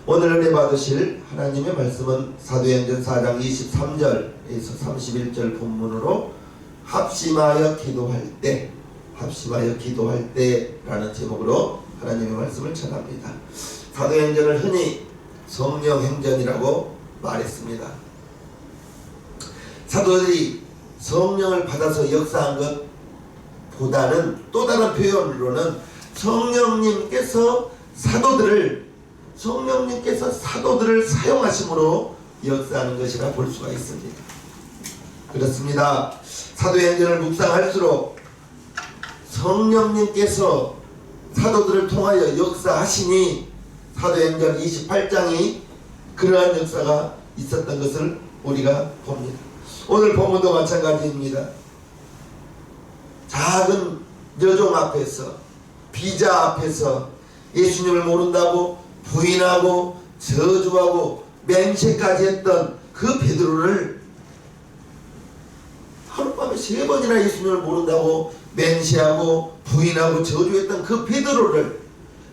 오늘 은혜 받으실 하나님의 말씀은 사도행전 4장 23절에서 31절 본문으로 합심하여 기도할 때라는 제목으로 하나님의 말씀을 전합니다. 사도행전을 흔히 성령행전이라고 말했습니다. 사도들이 성령을 받아서 역사한 것보다는 또 다른 표현으로는 성령님께서 사도들을 사용하심으로 역사하는 것이라 볼 수가 있습니다. 그렇습니다. 사도행전을 묵상할수록 성령님께서 사도들을 통하여 역사하시니 사도행전 28장이 그러한 역사가 있었던 것을 우리가 봅니다. 오늘 본문도 마찬가지입니다. 작은 여종 앞에서, 비자 앞에서 예수님을 모른다고 부인하고 저주하고 맹세까지 했던 그 베드로를 하룻밤에 3번이나 예수님을 모른다고 맹세하고 부인하고 저주했던 그 베드로를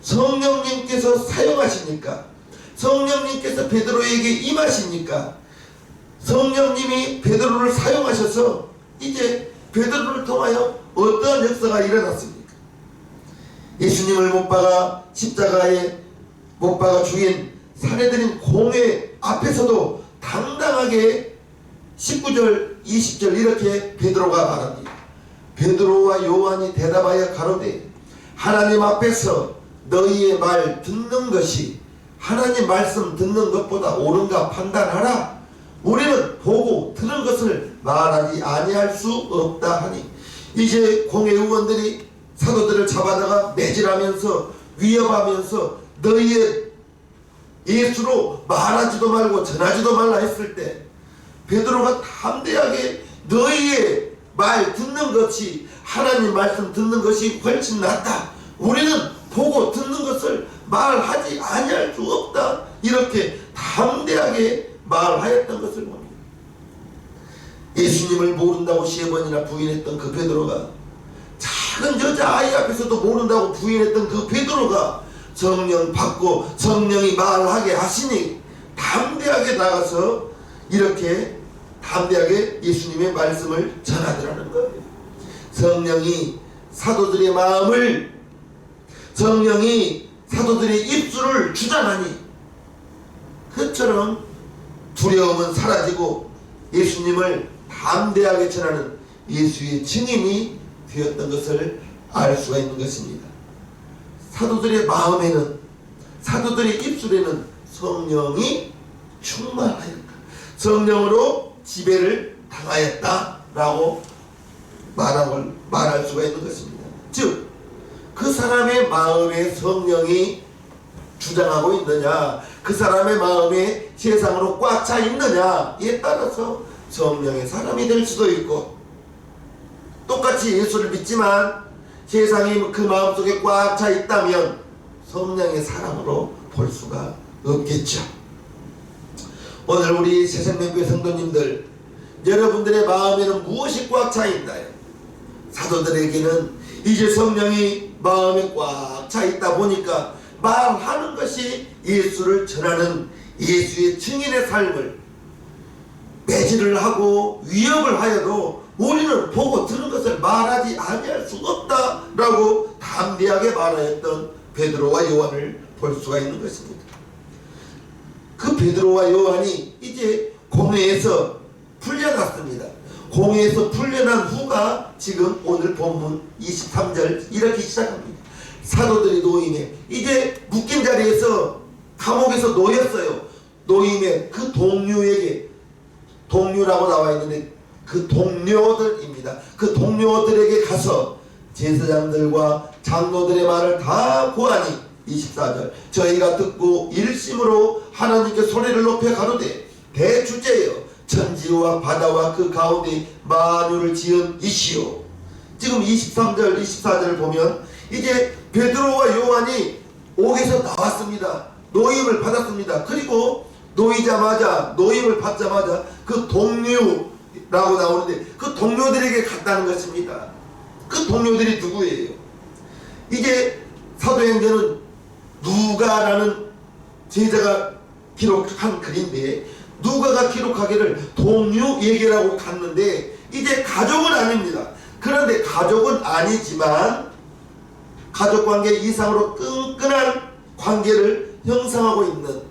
성령님께서 사용하시니까, 성령님께서 베드로에게 임하시니까 성령님이 베드로를 사용하셔서 이제 베드로를 통하여 어떠한 역사가 일어났습니까? 예수님을 못 박아 십자가에 못 박아 죽인 사내들인 공회 앞에서도 당당하게 19절 20절 이렇게 베드로가 말합니다. 베드로와 요한이 대답하여 가로되 하나님 앞에서 너희의 말 듣는 것이 하나님 말씀 듣는 것보다 옳은가 판단하라. 우리는 보고 들은 것을 말하지 아니할 수 없다 하니, 이제 공회 의원들이 사도들을 잡아다가 매질하면서 위협하면서 너희의 예수로 말하지도 말고 전하지도 말라 했을 때 베드로가 담대하게 너희의 말 듣는 것이 하나님 말씀 듣는 것이 훨씬 낫다. 우리는 보고 듣는 것을 말하지 아니할 수 없다. 이렇게 담대하게 말하였던 것을 봅니다. 예수님을 모른다고 3번이나 부인했던 그 베드로가, 작은 여자아이 앞에서도 모른다고 부인했던 그 베드로가 성령 받고 성령이 말하게 하시니 담대하게 나가서 이렇게 담대하게 예수님의 말씀을 전하더라는 거예요. 성령이 사도들의 마음을, 성령이 사도들의 입술을 주장하니 그처럼 두려움은 사라지고 예수님을 담대하게 전하는 예수의 증인이 되었던 것을 알 수가 있는 것입니다. 사도들의 마음에는, 사도들의 입술에는 성령이 충만하였다, 성령으로 지배를 당하였다라고 말할 수가 있는 것입니다. 즉, 그 사람의 마음에 성령이 주장하고 있느냐, 그 사람의 마음에 세상으로 꽉 차 있느냐에 따라서 성령의 사람이 될 수도 있고, 똑같이 예수를 믿지만 세상이 그 마음속에 꽉 차 있다면 성령의 사람으로 볼 수가 없겠죠. 오늘 우리 새생명교회 성도님들, 여러분들의 마음에는 무엇이 꽉 차 있나요? 사도들에게는 이제 성령이 마음에 꽉 차 있다 보니까 말하는 것이 예수를 전하는 예수의 증인의 삶을, 매질을 하고 위협을 하여도 우리는 보고 들은 것을 말하지 아니할 수 없다라고 담대하게 말하였던 베드로와 요한을 볼 수가 있는 것입니다. 그 베드로와 요한이 이제 공회에서 풀려났습니다. 공회에서 풀려난 후가 지금 오늘 본문 23절 이렇게 시작합니다. 사도들이 노임에, 이제 묶인 자리에서 감옥에서 놓였어요. 노임에 그 동료에게, 동료라고 나와 있는데 그 동료들입니다. 그 동료들에게 가서 제사장들과 장로들의 말을 다 고하니 24절 저희가 듣고 일심으로 하나님께 소리를 높여 가로되 대주제여 천지와 바다와 그 가운데 만유를 지은 이시오. 지금 23절 24절을 보면 이제 베드로와 요한이 옥에서 나왔습니다. 노임을 받았습니다. 그리고 노임을 받자마자 그 동료라고 나오는데 그 동료들에게 갔다는 것입니다. 그 동료들이 누구예요? 이제 사도행전은 누가라는 제자가 기록한 글인데 누가가 기록하기를 동류예계라고 갔는데 이제 가족은 아닙니다. 그런데 가족은 아니지만 가족관계 이상으로 끈끈한 관계를 형성하고 있는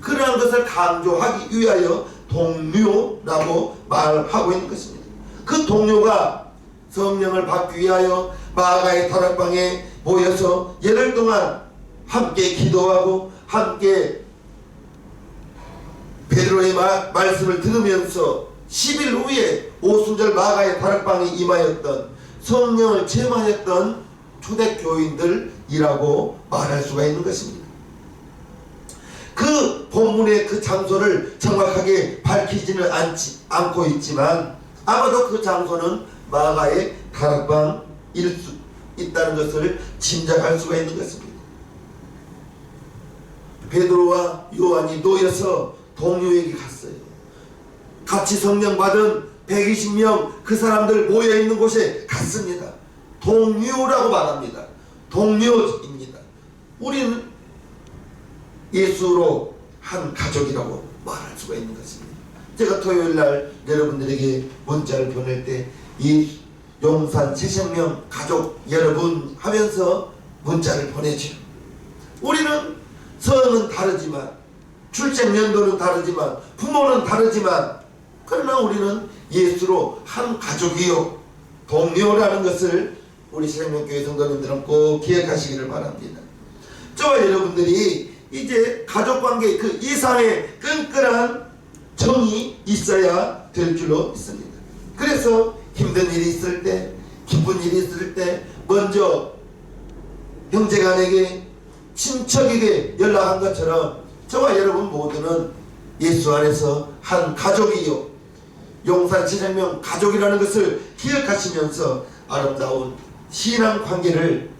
그러한 것을 강조하기 위하여 동료라고 말하고 있는 것입니다. 그 동료가 성령을 받기 위하여 마가의 다락방에 모여서 열흘 동안 함께 기도하고 함께 베드로의 말씀을 들으면서 10일 후에 오순절 마가의 다락방에 임하였던 성령을 체험하였던 초대교인들이라고 말할 수가 있는 것입니다. 그 본문의 그 장소를 정확하게 밝히지는 않고 있지만 아마도 그 장소는 마가의 다락방일 수 있다는 것을 짐작할 수가 있는 것입니다. 베드로와 요한이 놓여서 동료에게 갔어요. 같이 성령 받은 120명 그 사람들 모여있는 곳에 갔습니다. 동료라고 말합니다. 동료입니다. 우리는 예수로 한 가족이라고 말할 수가 있는 것입니다. 제가 토요일날 여러분들에게 문자를 보낼 때 이 용산 새생명 가족 여러분 하면서 문자를 보내죠. 우리는 성은 다르지만 출생 연도는 다르지만 부모는 다르지만 그러나 우리는 예수로 한 가족이요 동료라는 것을 우리 새생명교회 성도님들은 꼭 기억하시기를 바랍니다. 저와 여러분들이 이제 가족관계 그 이상의 끈끈한 정이 있어야 될 줄로 믿습니다. 그래서 힘든 일이 있을 때 기쁜 일이 있을 때 먼저 형제간에게 친척에게 연락한 것처럼 저와 여러분 모두는 예수 안에서 한 가족이요 용산 새생명 가족이라는 것을 기억하시면서 아름다운 신앙 관계를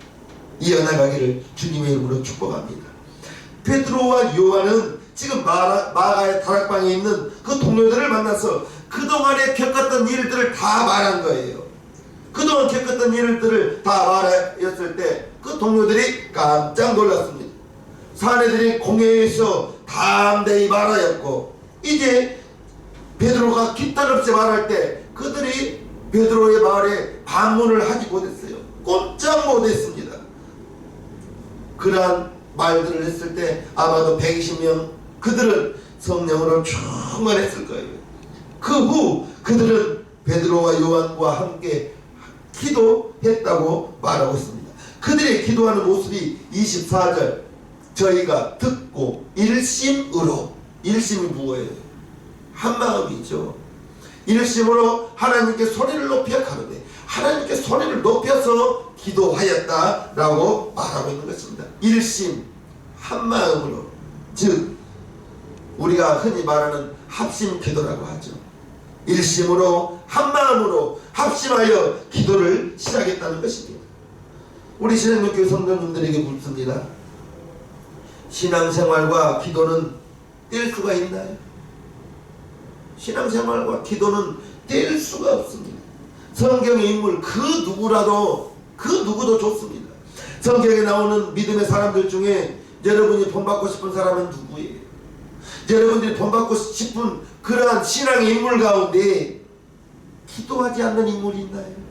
이어나가기를 주님의 이름으로 축복합니다. 베드로와 요한은 지금 마가의 다락방에 있는 그 동료들을 만나서 그동안에 겪었던 일들을 다 말한 거예요. 그동안 겪었던 일들을 다 말했을 때 그 동료들이 깜짝 놀랐습니다. 사내들이 공회에서 담대히 말하였고 이제 베드로가 깃털없이 말할 때 그들이 베드로의 말에 반문을 하지 못했어요. 꼼짝 못했습니다. 그러한 말들을 했을 때 아마도 120명 그들은 성령으로 충만했을 거예요. 그 후 그들은 베드로와 요한과 함께 기도했다고 말하고 있습니다. 그들의 기도하는 모습이 24절 저희가 듣고 일심으로 일심이 뭐예요? 한마음이죠. 일심으로 하나님께 소리를 높여 가로되 하나님께 소리를 높여서 기도하였다라고 말하고 있는 것입니다. 일심 한마음으로 즉 우리가 흔히 말하는 합심 기도라고 하죠. 일심으로 한마음으로 합심하여 기도를 시작했다는 것입니다. 우리 신앙교회 성도님들에게 묻습니다. 신앙생활과 기도는 뗄 수가 있나요? 신앙생활과 기도는 뗄 수가 없습니다. 성경의 인물 그 누구도 좋습니다. 성경에 나오는 믿음의 사람들 중에 여러분이 본받고 싶은 사람은 누구예요? 여러분들이 본받고 싶은 그러한 신앙의 인물 가운데 기도하지 않는 인물이 있나요?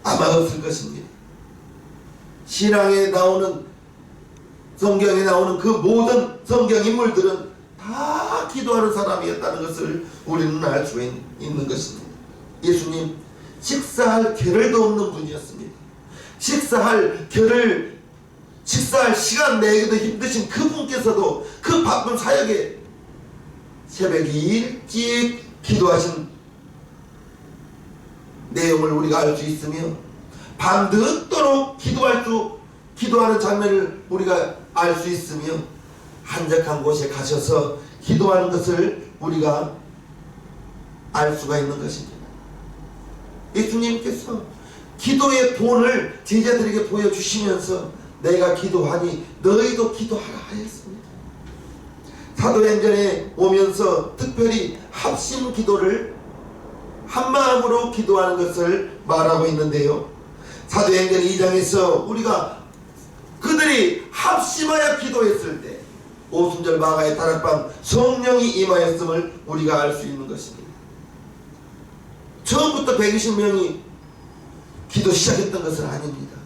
아마 없을 것입니다. 신앙에 나오는 성경에 나오는 그 모든 성경 인물들은 다 기도하는 사람이었다는 것을 우리는 알 수가 있는 것입니다. 예수님 식사할 겨를도 없는 분이었습니다. 식사할 시간 내기도 힘드신 그분께서도 그 바쁜 사역에 새벽에 일찍 기도하신 내용을 우리가 알 수 있으며 밤늦도록 기도하는 장면을 우리가 알 수 있으며 한적한 곳에 가셔서 기도하는 것을 우리가 알 수가 있는 것입니다. 예수님께서 기도의 본을 제자들에게 보여주시면서 내가 기도하니 너희도 기도하라 하였습니다. 사도행전에 오면서 특별히 합심 기도를 한마음으로 기도하는 것을 말하고 있는데요. 사도행전 2장에서 우리가 그들이 합심하여 기도했을 때 오순절 마가의 다락방 성령이 임하였음을 우리가 알 수 있는 것입니다. 처음부터 120명이 기도 시작했던 것은 아닙니다.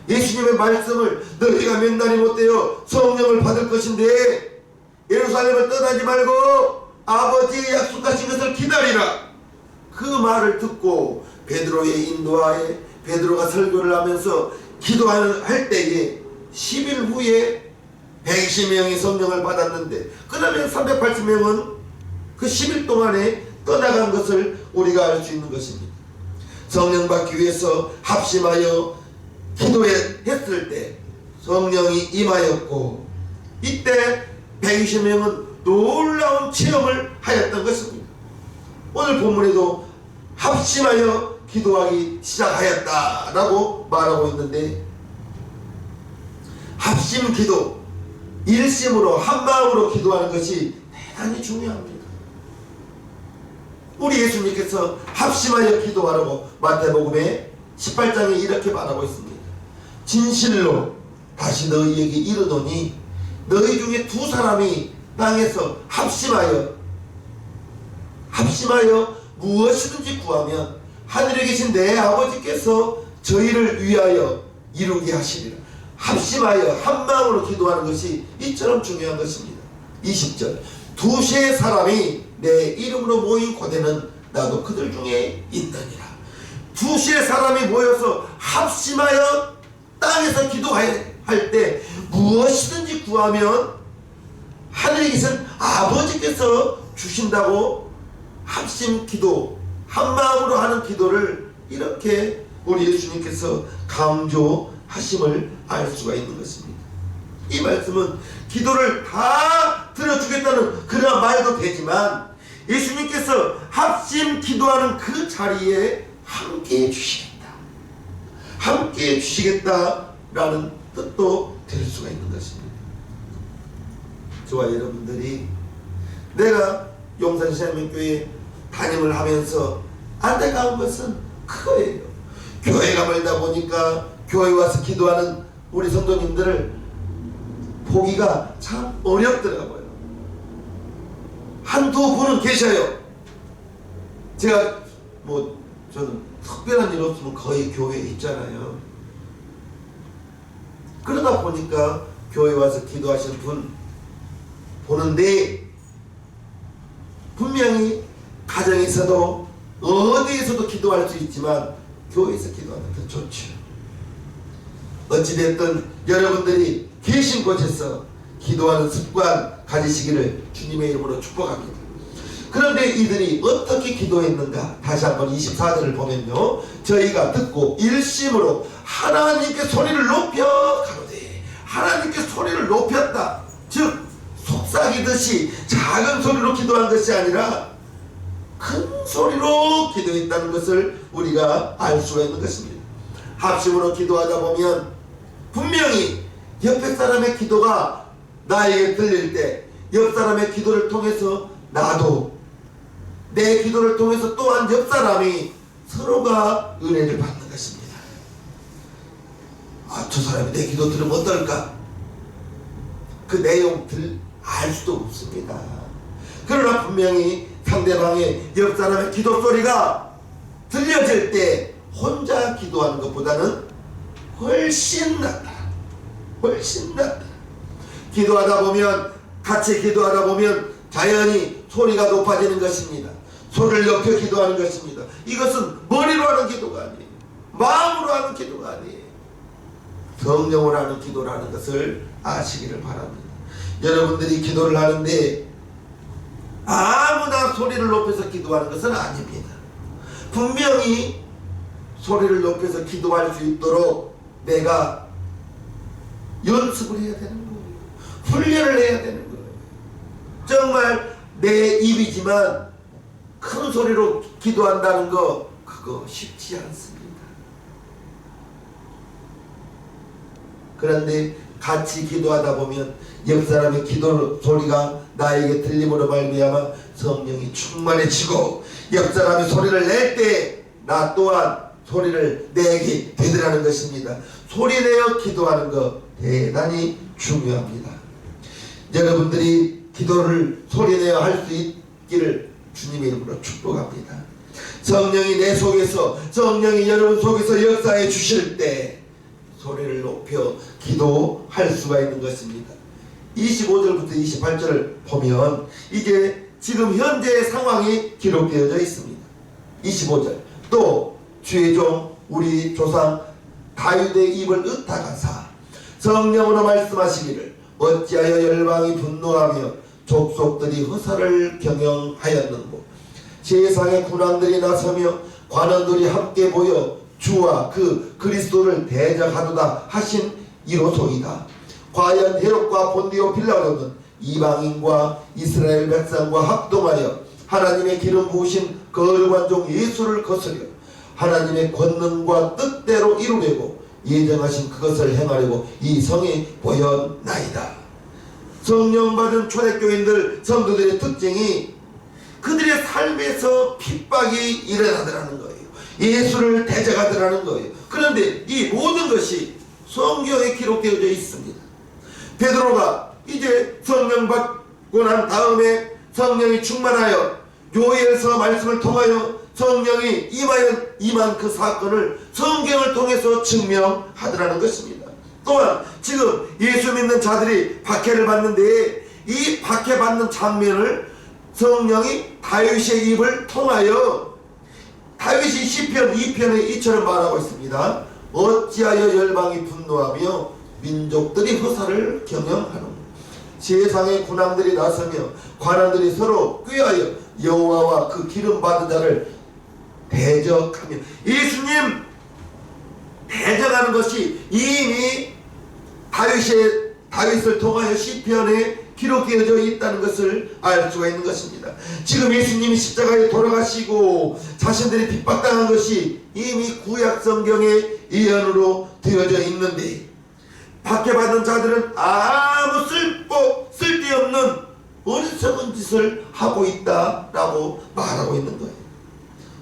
예수님의 말씀을 너희가 몇 날이 못되어 성령을 받을 것인데 예루살렘을 떠나지 말고 아버지의 약속하신 것을 기다리라. 그 말을 듣고 베드로의 인도하에 베드로가 설교를 하면서 기도할 때에 10일 후에 120명이 성령을 받았는데 그러면 380명은 그 10일 동안에 떠나간 것을 우리가 알 수 있는 것입니다. 성령 받기 위해서 합심하여 기도했을 때 성령이 임하였고 이때 120명은 놀라운 체험을 하였던 것입니다. 오늘 본문에도 합심하여 기도하기 시작하였다라고 말하고 있는데 합심 기도, 일심으로 한마음으로 기도하는 것이 대단히 중요합니다. 우리 예수님께서 합심하여 기도하라고 마태복음에 18장에 이렇게 말하고 있습니다. 진실로 다시 너희에게 이르노니 너희 중에 두 사람이 땅에서 합심하여 무엇이든지 구하면 하늘에 계신 내 아버지께서 저희를 위하여 이루게 하시리라. 합심하여 한마음으로 기도하는 것이 이처럼 중요한 것입니다. 20절 두세 사람이 내 이름으로 모인 곳에는 나도 그들 중에 있느니라. 두세 사람이 모여서 합심하여 땅에서 기도할 때 무엇이든지 구하면 하늘에 계신 아버지께서 주신다고 합심 기도, 한마음으로 하는 기도를 이렇게 우리 예수님께서 강조하심을 알 수가 있는 것입니다. 이 말씀은 기도를 다 들어주겠다는 그런 말도 되지만 예수님께서 합심 기도하는 그 자리에 함께해 주시겠다, 함께해 주시겠다라는 뜻도 될 수가 있는 것입니다. 저와 여러분들이 내가 용산시장교회 담임을 하면서 안타까운 것은 그거예요. 교회가 멀다 보니까 교회 와서 기도하는 우리 성도님들을 보기가 참 어렵더라고요. 한두 분은 계셔요. 제가 저는 특별한 일 없으면 거의 교회에 있잖아요. 그러다 보니까 교회 와서 기도하시는 분 보는데 분명히 가정에서도 어디에서도 기도할 수 있지만 교회에서 기도하는 게 더 좋죠. 어찌됐든 여러분들이 계신 곳에서 기도하는 습관 가지시기를 주님의 이름으로 축복합니다. 그런데 이들이 어떻게 기도했는가? 다시 한번 24절을 보면요, 저희가 듣고 일심으로 하나님께 소리를 높여 가로되, 하나님께 소리를 높였다. 즉 속삭이듯이 작은 소리로 기도한 것이 아니라 큰 소리로 기도했다는 것을 우리가 알 수가 있는 것입니다. 합심으로 기도하다 보면 분명히 옆에 사람의 기도가 나에게 들릴 때 옆 사람의 기도를 통해서 나도 내 기도를 통해서 또한 옆 사람이 서로가 은혜를 받는 것입니다. 저 사람이 내 기도 들으면 어떨까? 그 내용 알 수도 없습니다. 그러나 분명히 상대방의 옆 사람의 기도 소리가 들려질 때 혼자 기도하는 것보다는 훨씬 낫다. 훨씬 낫다. 기도하다 보면, 같이 기도하다 보면 자연히 소리가 높아지는 것입니다. 소리를 높여 기도하는 것입니다. 이것은 머리로 하는 기도가 아니에요. 마음으로 하는 기도가 아니에요. 성령으로 하는 기도라는 것을 아시기를 바랍니다. 여러분들이 기도를 하는데 아무나 소리를 높여서 기도하는 것은 아닙니다. 분명히 소리를 높여서 기도할 수 있도록 내가 연습을 해야 되는 거예요. 훈련을 해야 되는 거예요. 정말 내 입이지만 큰 소리로 기도한다는 거, 그거 쉽지 않습니다. 그런데 같이 기도하다 보면 옆 사람의 기도 소리가 나에게 들림으로 말미암아 성령이 충만해지고 옆 사람이 소리를 낼 때 나 또한 소리를 내게 되더라는 것입니다. 소리내어 기도하는 것 대단히 중요합니다. 여러분들이 기도를 소리내어 할 수 있기를 주님의 이름으로 축복합니다. 성령이 내 속에서, 성령이 여러분 속에서 역사해 주실 때 소리를 높여 기도할 수가 있는 것입니다. 25절부터 28절을 보면 이게 지금 현재의 상황이 기록되어져 있습니다. 25절, 또 주의 종 우리 조상 다윗의 입을 의탁하사 성령으로 말씀하시기를 어찌하여 열방이 분노하며 족속들이 허사를 경영하였는고 세상의 군왕들이 나서며 관원들이 함께 모여 주와 그 그리스도를 대적하도다 하신 이로소이다. 과연 헤롯과 본디오 빌라도는 이방인과 이스라엘 백성과 합동하여 하나님의 기름 부으신 거룩한 종 예수를 거스려 하나님의 권능과 뜻대로 이루려고 예정하신 그것을 행하려고 이 성에 보였나이다. 성령 받은 초대교인들 성도들의 특징이 그들의 삶에서 핍박이 일어나더라는 거예요. 예수를 대적하더라는 거예요. 그런데 이 모든 것이 성경에 기록되어져 있습니다. 베드로가 이제 성령 받고 난 다음에 성령이 충만하여 교회에서 말씀을 통하여 성령이 임한 그 사건을 성경을 통해서 증명하더라는 것입니다. 또한 지금 예수 믿는 자들이 박해를 받는데 이 박해받는 장면을 성령이 다윗의 입을 통하여 다윗이 시편 2편에 이처럼 말하고 있습니다. 어찌하여 열방이 분노하며 민족들이 허사를 경영하노. 세상의 군왕들이 나서며 관원들이 서로 꾀하여 여호와와 그 기름 받은 자를 대적하며, 예수님 대적하는 것이 이미 다윗을 통하여 시편에 기록되어져 있다는 것을 알 수가 있는 것입니다. 지금 예수님이 십자가에 돌아가시고 자신들이 핍박당한 것이 이미 구약 성경의 예언으로 되어져 있는데 박해받은 자들은 아무 쓸데없는 어리석은 짓을 하고 있다라고 말하고 있는 거예요.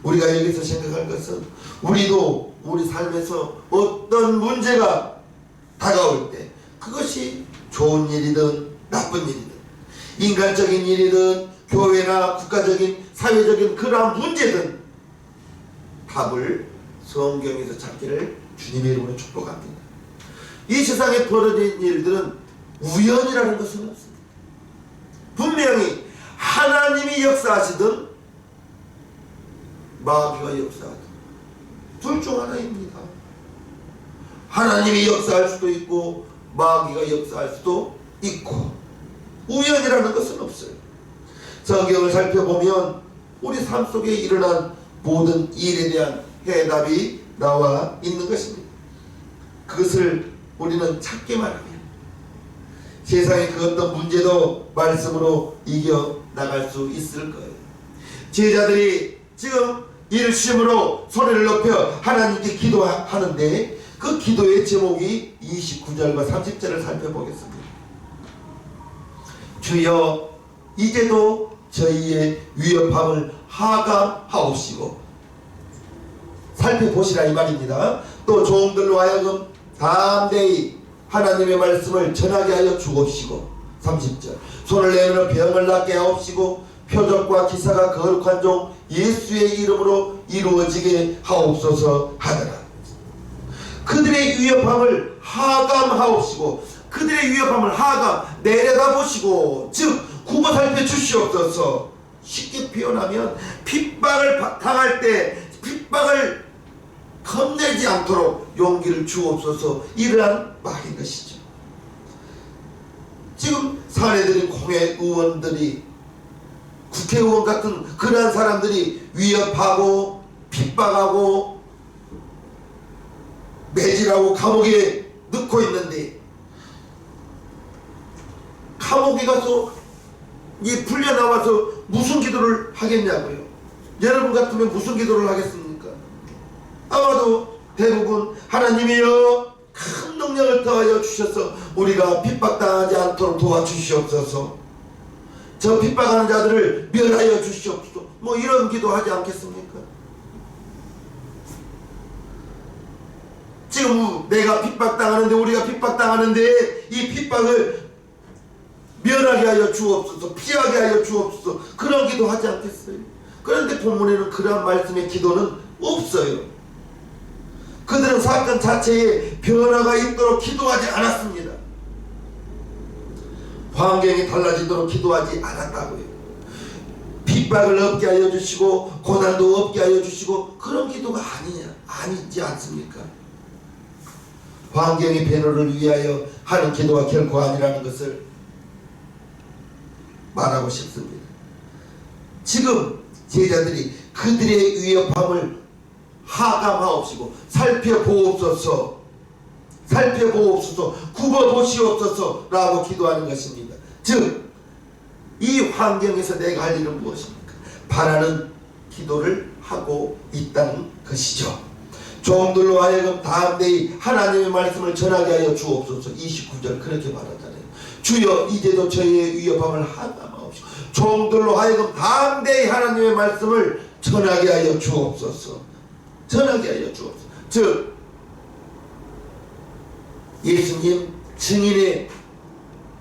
우리가 여기서 생각할 것은 우리도 우리 삶에서 어떤 문제가 다가올 때 그것이 좋은 일이든 나쁜 일이든 인간적인 일이든 교회나 국가적인 사회적인 그러한 문제든 답을 성경에서 찾기를 주님의 이름으로 축복합니다. 이 세상에 벌어진 일들은 우연이라는 것은 없습니다. 분명히 하나님이 역사하시든 마귀가 역사하든 둘 중 하나입니다. 하나님이 역사할 수도 있고 마귀가 역사할 수도 있고 우연이라는 것은 없어요. 성경을 살펴보면 우리 삶 속에 일어난 모든 일에 대한 해답이 나와 있는 것입니다. 그것을 우리는 찾기만 하면 세상의 그 어떤 문제도 말씀으로 이겨나갈 수 있을 거예요. 제자들이 지금 일심으로 소리를 높여 하나님께 기도하는데 그 기도의 제목이 29절과 30절을 살펴보겠습니다. 주여 이제도 저희의 위협함을 하감하옵시고, 살펴보시라 이 말입니다. 또 종들로 하여금 담대히 하나님의 말씀을 전하게 하여 주옵시고, 30절 손을 내밀어 병을 낫게 하옵시고 표적과 기사가 거룩한 종 예수의 이름으로 이루어지게 하옵소서 하더라. 그들의 위협함을 하감하옵시고, 그들의 위협함을 하감 내려다보시고, 즉 굽어 살펴 주시옵소서. 쉽게 표현하면 핍박을 당할 때 핍박을 겁내지 않도록 용기를 주옵소서, 이러한 말인 것이죠. 지금 사례들인 공회의원들이, 국회의원 같은 그러한 사람들이 위협하고 핍박하고 매질하고 감옥에 넣고 있는데, 감옥에 가서 풀려나와서 무슨 기도를 하겠냐고요. 여러분 같으면 무슨 기도를 하겠습니까? 아마도 대부분 하나님이여 큰 능력을 더하여 주셔서 우리가 핍박당하지 않도록 도와주시옵소서, 저 핍박하는 자들을 멸하여 주시옵소서, 뭐 이런 기도하지 않겠습니까? 지금 내가 핍박당하는데, 우리가 핍박당하는데 이 핍박을 면하게 하여 주옵소서, 피하게 하여 주옵소서, 그런 기도 하지 않겠어요? 그런데 본문에는 그러한 말씀의 기도는 없어요. 그들은 사건 자체에 변화가 있도록 기도하지 않았습니다. 환경이 달라지도록 기도하지 않았다고요. 핍박을 없게 하여 주시고 고난도 없게 하여 주시고 그런 기도가 아니지 않습니까? 환경의 변화를 위하여 하는 기도가 결코 아니라는 것을 말하고 싶습니다. 지금 제자들이 그들의 위협함을 하감하옵시고 살펴보옵소서, 굽어보시옵소서 라고 기도하는 것입니다. 즉 이 환경에서 내가 할 일은 무엇입니까? 바라는 기도를 하고 있다는 것이죠. 종들로 하여금 담대히 하나님의 말씀을 전하게 하여 주옵소서. 29절 그렇게 말하잖아요. 주여 이제도 저희의 위협함을 하감하옵시고 종들로 하여금 담대히 하나님의 말씀을 전하게 하여 주옵소서. 전하게 하여 주옵소서. 즉 예수님 증인의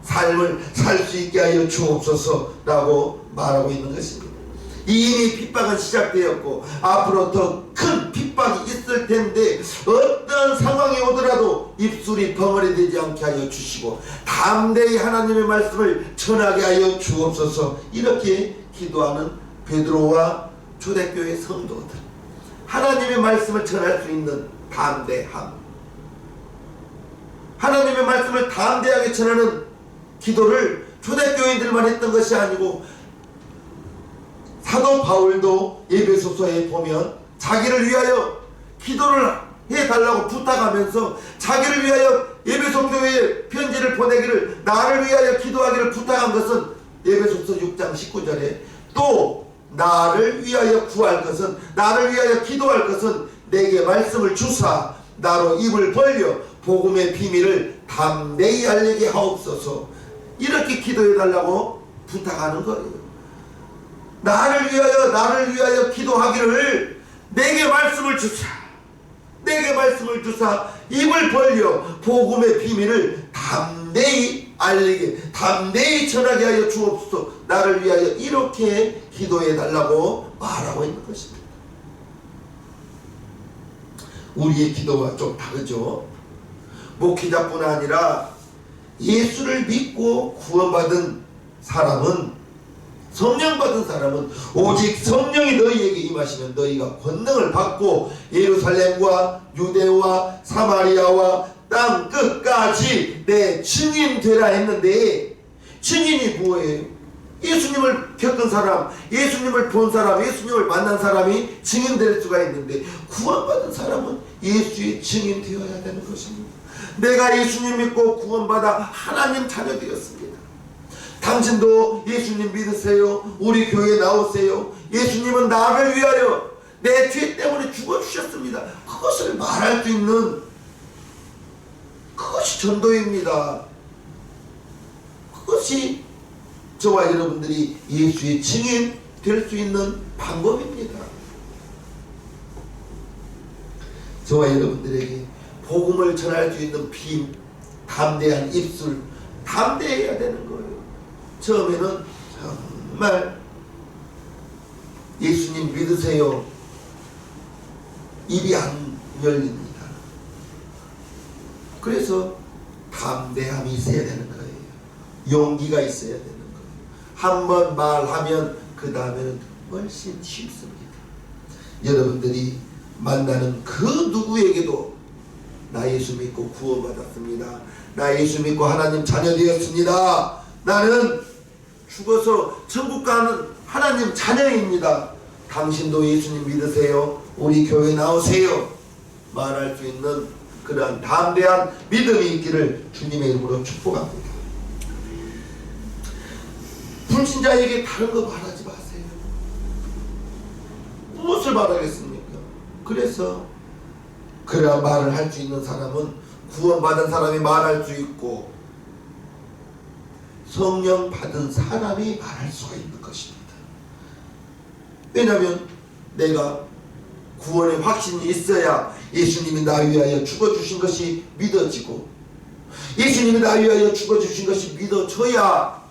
삶을 살 수 있게 하여 주옵소서라고 말하고 있는 것입니다. 이미 핍박은 시작되었고 앞으로 더 큰 핍박이 있을 텐데 어떤 상황이 오더라도 입술이 벙어리 되지 않게 하여 주시고 담대히 하나님의 말씀을 전하게 하여 주옵소서. 이렇게 기도하는 베드로와 초대교회 성도들, 하나님의 말씀을 전할 수 있는 담대함, 하나님의 말씀을 담대하게 전하는 기도를 초대교인들만 했던 것이 아니고 사도 바울도 에베소서에 보면 자기를 위하여 기도를 해달라고 부탁하면서 자기를 위하여 에베소 교회에 편지를 보내기를, 나를 위하여 기도하기를 부탁한 것은 에베소서 6장 19절에 또 나를 위하여 구할 것은, 나를 위하여 기도할 것은 내게 말씀을 주사 나로 입을 벌려 복음의 비밀을 담대히 알리게 하옵소서. 이렇게 기도해달라고 부탁하는 거예요. 나를 위하여 기도하기를 내게 말씀을 주사, 내게 말씀을 주사 입을 벌려 복음의 비밀을 담대히 알리게, 담대히 전하게 하여 주옵소서. 나를 위하여 이렇게 기도해달라고 말하고 있는 것입니다. 우리의 기도가 좀 다르죠. 목회자뿐 아니라 예수를 믿고 구원받은 사람은, 성령 받은 사람은 오직 성령이 너희에게 임하시면 너희가 권능을 받고 예루살렘과 유대와 사마리아와 땅 끝까지 내 증인 되라 했는데, 증인이 뭐예요? 예수님을 겪은 사람, 예수님을 본 사람, 예수님을 만난 사람이 증인 될 수가 있는데 구원받은 사람은 예수의 증인 되어야 되는 것입니다. 내가 예수님 믿고 구원받아 하나님 자녀 되었습니다. 당신도 예수님 믿으세요. 우리 교회에 나오세요. 예수님은 나를 위하여 내 죄 때문에 죽어주셨습니다. 그것을 말할 수 있는, 그것이 전도입니다. 그것이 저와 여러분들이 예수의 증인 될 수 있는 방법입니다. 저와 여러분들에게 복음을 전할 수 있는 담대한 입술, 담대해야 되는 거예요. 처음에는 정말 예수님 믿으세요. 입이 안 열립니다. 그래서 담대함이 있어야 되는 거예요. 용기가 있어야 되는 거예요. 한번 말하면 그 다음에는 훨씬 쉽습니다. 여러분들이 만나는 그 누구에게도 나 예수 믿고 구원받았습니다. 나 예수 믿고 하나님 자녀 되었습니다. 나는 죽어서 천국 가는 하나님 자녀입니다. 당신도 예수님 믿으세요. 우리 교회 나오세요. 말할 수 있는 그러한 담대한 믿음이 있기를 주님의 이름으로 축복합니다. 불신자에게 다른 거 말하지 마세요. 무엇을 말하겠습니까? 그래서 그러한 말을 할 수 있는 사람은 구원받은 사람이 말할 수 있고 성령 받은 사람이 말할 수가 있는 것입니다. 왜냐하면 내가 구원의 확신이 있어야 예수님이 나 위하여 죽어주신 것이 믿어지고, 예수님이 나 위하여 죽어주신 것이 믿어져야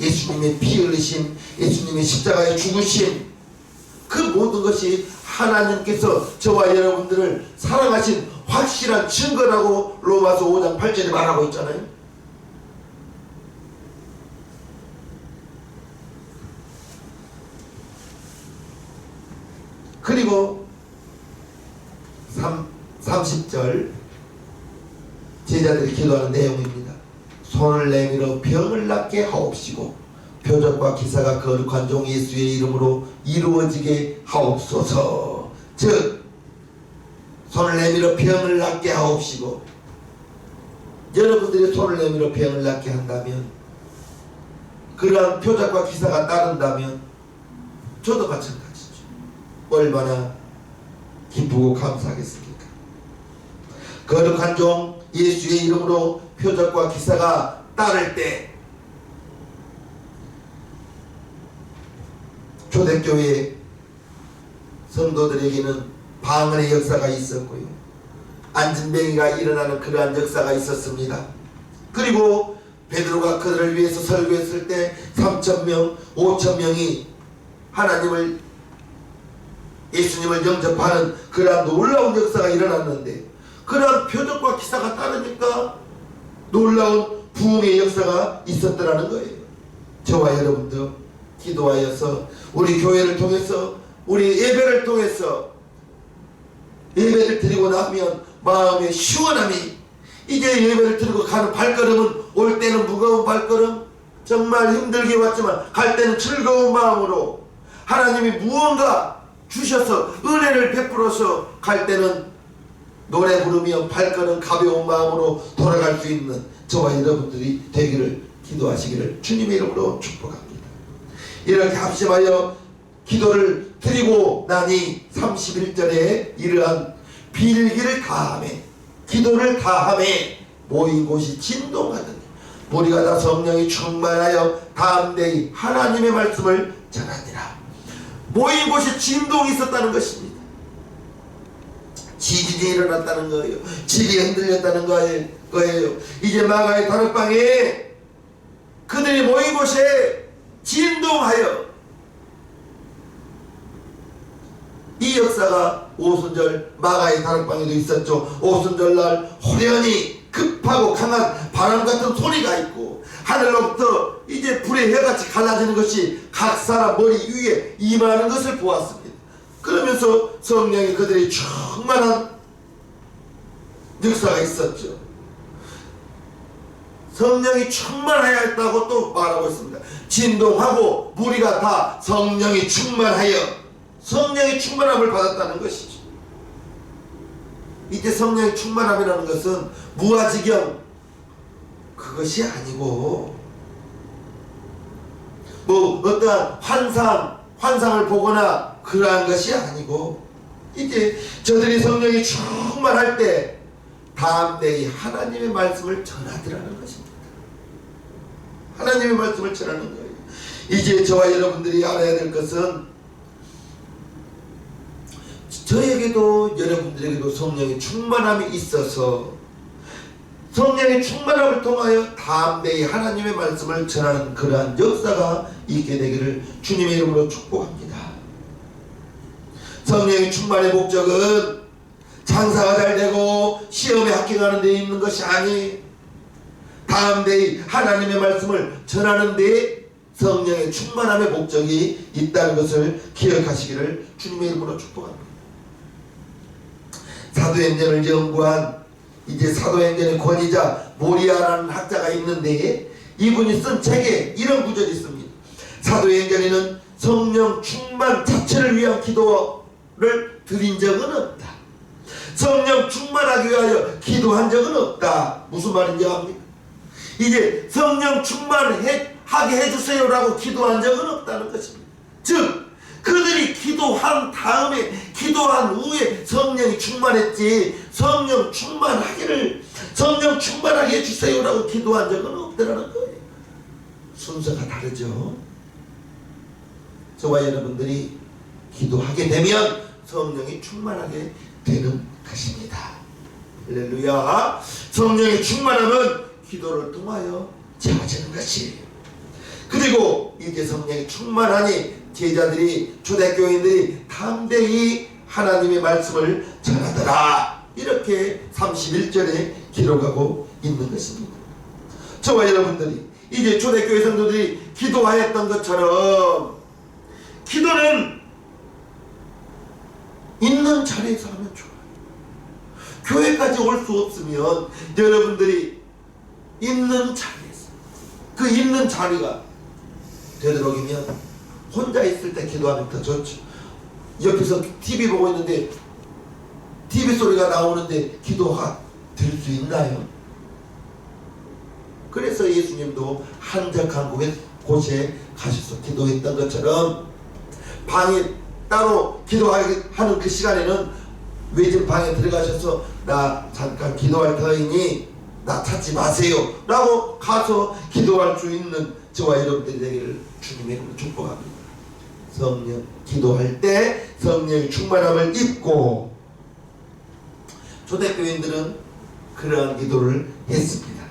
예수님의 피 흘리심, 예수님의 십자가에 죽으심, 그 모든 것이 하나님께서 저와 여러분들을 사랑하신 확실한 증거라고 로마서 5장 8절에 말하고 있잖아요. 그리고 30절 제자들이 기도하는 내용입니다. 손을 내밀어 병을 낫게 하옵시고 표적과 기사가 거룩한 종 예수의 이름으로 이루어지게 하옵소서. 즉 손을 내밀어 병을 낫게 하옵시고, 여러분들이 손을 내밀어 병을 낫게 한다면, 그러한 표적과 기사가 따른다면 저도 마찬가지죠. 얼마나 기쁘고 감사하겠습니까? 거룩한 종 예수의 이름으로 표적과 기사가 따를 때 초대교회 성도들에게는 방언의 역사가 있었고요, 안진뱅이가 일어나는 그러한 역사가 있었습니다. 그리고 베드로가 그들을 위해서 설교했을 때 3,000명, 5,000명이 하나님을, 예수님을 영접하는 그러한 놀라운 역사가 일어났는데, 그러한 표적과 기사가 따르니까 놀라운 부흥의 역사가 있었더라는 거예요. 저와 여러분도 기도하여서 우리 교회를 통해서, 우리 예배를 통해서 예배를 드리고 나면 마음의 시원함이, 이제 예배를 드리고 가는 발걸음은 올 때는 무거운 발걸음, 정말 힘들게 왔지만 갈 때는 즐거운 마음으로 하나님이 무언가 주셔서 은혜를 베풀어서 갈 때는 노래 부르며 발걸음 가벼운 마음으로 돌아갈 수 있는 저와 여러분들이 되기를 기도하시기를 주님의 이름으로 축복합니다. 이렇게 합심하여 기도를 드리고 나니 31절에 이러한 빌기를 다하매, 기도를 다하매 모인 곳이 진동하더니 무리가 다 성령이 충만하여 담대히 하나님의 말씀을 전하니라. 모인 곳이 진동이 있었다는 것입니다. 지진이 일어났다는 거예요. 집이 흔들렸다는 거예요. 이제 마가의 다락방에 그들이 모인 곳에 진동하여, 이 역사가 오순절 마가의 다락방에도 있었죠. 오순절날 호련히 급하고 강한 바람 같은 소리가 있고, 하늘로부터 이제 불의 혀같이 갈라지는 것이 각 사람 머리 위에 임하는 것을 보았습니다. 그러면서 성령이 그들이 충만한 역사가 있었죠. 성령이 충만하여 했다고 또 말하고 있습니다. 진동하고 무리가 다 성령이 충만하여, 성령의 충만함을 받았다는 것이죠. 이때 성령의 충만함이라는 것은 무아지경 그것이 아니고, 뭐 어떠한 환상을 보거나 그러한 것이 아니고, 이제 저들이 성령이 충만할 때 담대히 하나님의 말씀을 전하더라는 것입니다. 하나님의 말씀을 전하는 거예요. 이제 저와 여러분들이 알아야 될 것은, 저에게도 여러분들에게도 성령의 충만함이 있어서 성령의 충만함을 통하여 담대히 하나님의 말씀을 전하는 그러한 역사가 있게 되기를 주님의 이름으로 축복합니다. 성령의 충만의 목적은 장사가 잘 되고 시험에 합격하는 데 있는 것이 아니, 담대히 하나님의 말씀을 전하는 데 성령의 충만함의 목적이 있다는 것을 기억하시기를 주님의 이름으로 축복합니다. 사도행전을 연구한 이제 사도행전의 권위자 모리아라는 학자가 있는데, 이분이 쓴 책에 이런 구절이 있습니다. 사도행전에는 성령 충만 자체를 위한 기도를 드린 적은 없다. 성령 충만하기 위하여 기도한 적은 없다. 무슨 말인지 압니까? 이제 성령 충만하게 해주세요라고 기도한 적은 없다는 것입니다. 즉 그들이 기도한 다음에, 기도한 후에 성령이 충만했지, 성령 충만하게 해주세요라고 기도한 적은 없더라는 거예요. 순서가 다르죠. 저와 여러분들이 기도하게 되면 성령이 충만하게 되는 것입니다. 할렐루야. 성령의 충만함은 기도를 통하여 채워지는 것이에요. 그리고 이제 성령이 충만하니 제자들이, 초대교인들이 담대히 하나님의 말씀을 전하더라. 이렇게 31절에 기록하고 있는 것입니다. 저와 여러분들이 이제 초대교회 성도들이 기도하였던 것처럼 기도는 있는 자리에서 하면 좋아요. 교회까지 올 수 없으면 여러분들이 있는 자리에서, 그 있는 자리가 되도록이면 혼자 있을 때 기도하면 더 좋죠. 옆에서 TV 보고 있는데 TV 소리가 나오는데 기도가 될 수 있나요? 그래서 예수님도 한적한 곳에 가셔서 기도했던 것처럼 방에 따로 기도하는 그 시간에는 외진 방에 들어가셔서 나 잠깐 기도할 터이니 나 찾지 마세요 라고 가서 기도할 수 있는 저와 여러분들이 되기를 주님의 이름으로 축복합니다. 성령 기도할 때 성령의 충만함을 입고 초대교인들은 그러한 기도를 했습니다.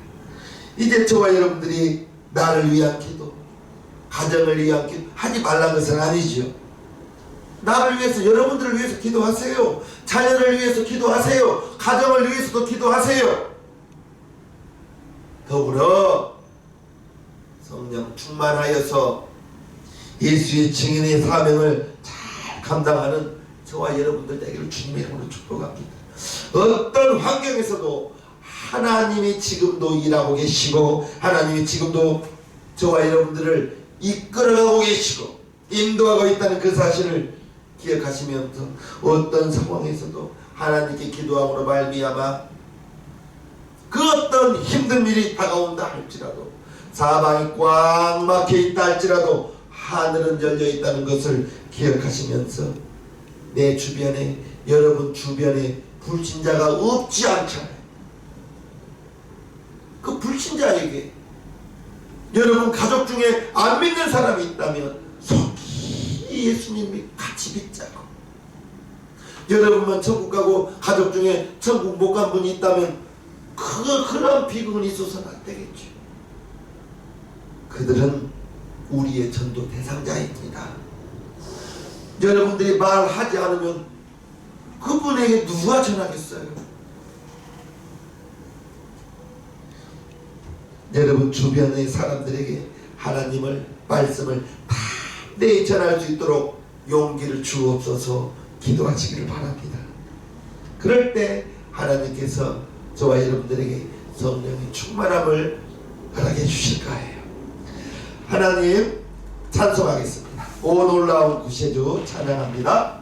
이제 저와 여러분들이 나를 위한 기도, 가정을 위한 기도 하지 말라는 것은 아니죠. 나를 위해서, 여러분들을 위해서 기도하세요. 자녀를 위해서 기도하세요. 가정을 위해서도 기도하세요. 더불어 성령 충만하여서 예수의 증인의 사명을 잘 감당하는 저와 여러분들 되기를 주님의 이름으로 축복합니다. 어떤 환경에서도 하나님이 지금도 일하고 계시고 하나님이 지금도 저와 여러분들을 이끌어가고 계시고 인도하고 있다는 그 사실을 기억하시면서 어떤 상황에서도 하나님께 기도함으로 말미암아 그 어떤 힘든 일이 다가온다 할지라도, 사방이 꽉 막혀 있다 할지라도 하늘은 열려 있다는 것을 기억하시면서 내 주변에, 여러분 주변에 불신자가 없지 않잖아요. 그 불신자에게 여러분 가족 중에 안 믿는 사람이 있다면 속히 예수님이 같이 믿자고, 여러분만 천국 가고 가족 중에 천국 못 간 분이 있다면 그런 비극은 있어서는 안 되겠죠. 그들은 우리의 전도 대상자입니다. 여러분들이 말하지 않으면 그분에게 누가 전하겠어요? 여러분 주변의 사람들에게 하나님을, 말씀을 담대히 전할 수 있도록 용기를 주옵소서 기도하시기를 바랍니다. 그럴 때 하나님께서 저와 여러분들에게 성령의 충만함을 허락해 주실 거예요. 하나님 찬송하겠습니다. 오 놀라운 구세주 찬양합니다.